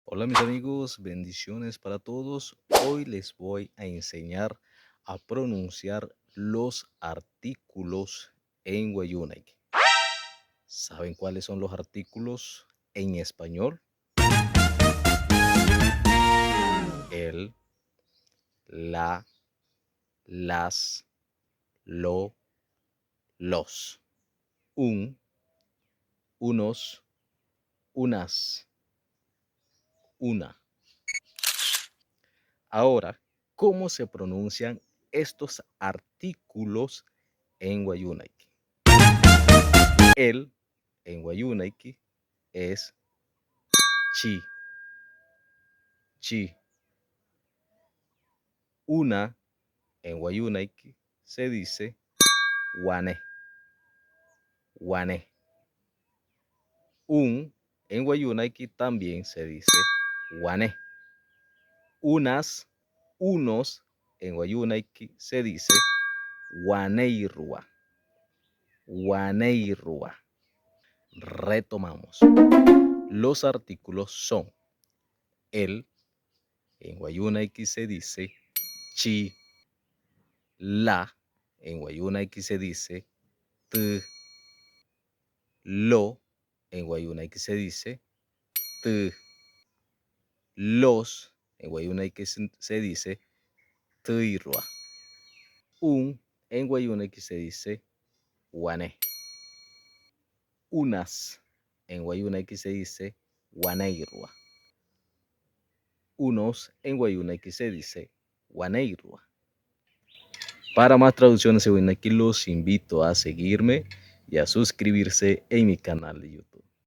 Hola mis amigos, bendiciones para todos. Hoy les voy a enseñar a pronunciar los artículos en Wayuunaiki. ¿Saben cuáles son los artículos en español? El, la, las, lo, los. Un, unos, unas, una. Ahora, ¿cómo se pronuncian estos artículos en Wayuunaiki? El en Wayuunaiki es chi, chi. Una en Wayuunaiki se dice wane, wane. Un en Wayuunaiki también se dice wane. Unas, unos en Wayuunaiki se dice waneirua, waneirua. Retomamos. Los artículos son el en Wayuunaiki se dice chi, la en Wayuunaiki se dice t, lo en Wayuunaiki se dice t, los en Wayuunaiki se dice tuirua, un en Wayuunaiki se dice wane, unas en Wayuunaiki se dice waneirua, unos en Wayuunaiki se dice waneirua. Para más traducciones en Wayuunaiki los invito a seguirme y a suscribirse en mi canal de YouTube.